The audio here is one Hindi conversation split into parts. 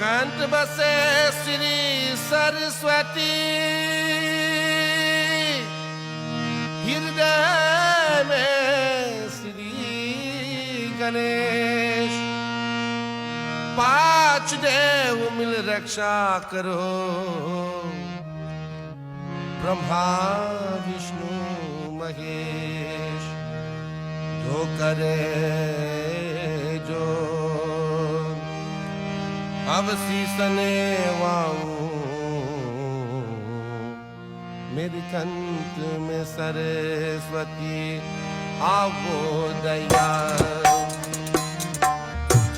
कंठ बसे श्री सरस्वती, हृदय में श्री गणेश। पांच देव मिल रक्षा करो, ब्रह्मा विष्णु महेश। जो करे जो अब सीसने वाऊं, मेरी कंठ में सरस्वती आवो दया।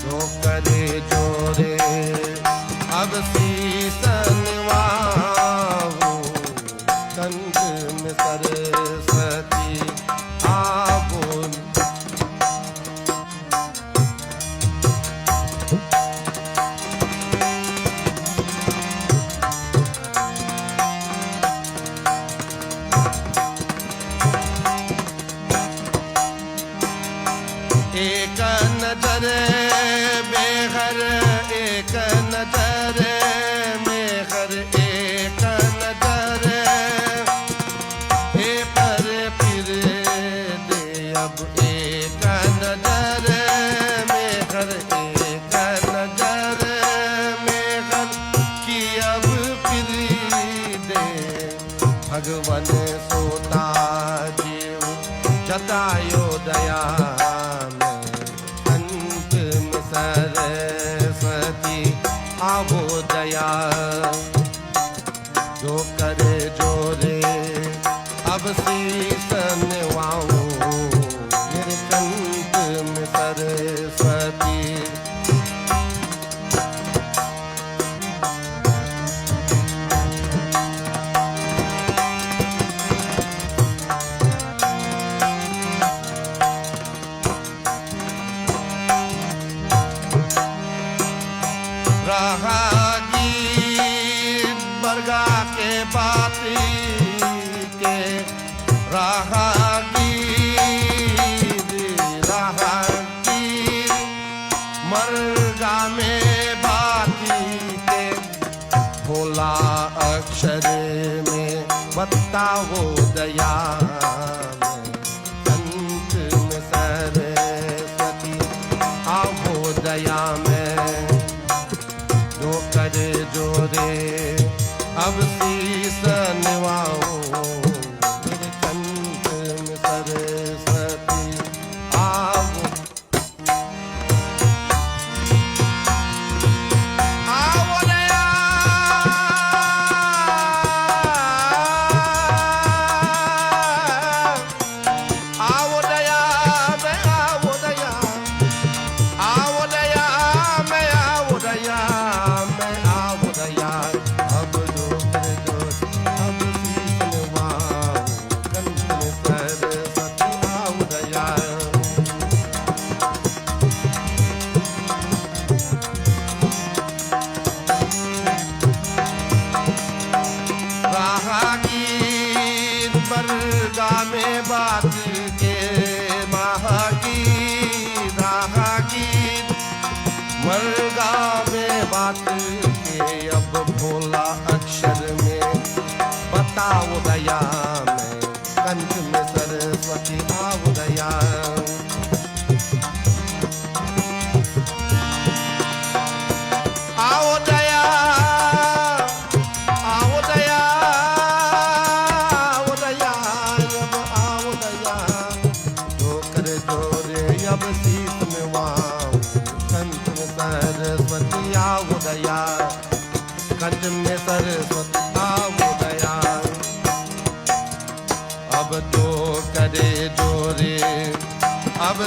जो करे जोरे अब सीसन वाऊं, कंठ में सरस्वती आवो। एक नजर बेघर, एक नजर मेघर, एक नजर हे पर फिर दे। अब एक नजर मेघर, एक नजर मेघर की अब फिर दे। भगवन सोता जीव जतायो दया, सरस्वती आवो दया। जो करे जोरे अब सीसन वाऊं, मेरे कंठ में सरस्वती। राहगीर बरगा के बाती के, राहगीर राहगीर मरगा में बाती के। भोला अक्षर में बताओ दया, कंठ में सरस्वती आवो दया में। जो करे जोरे अब सीसन वाऊं, मेरे कंठ में सरस्वती आवो। आवो दया, आवो दया मैं आवो दया, आवो दया मैं आवो दया। राहगीर बरगा में बात के, महागीर राहगीर मरगा में बात के। अब भोला अक्षर में बताओ दया में, कंठ में सरस्वती आवो दया। आओ दया, आओ दया, आओ दया, अब आओ दया। जो करे जोरे अब सीस में वाऊं, कंठ में सरस्वती आवो दया। कंठ में सरस्वती आवो दया। अब तो करे जोरे अब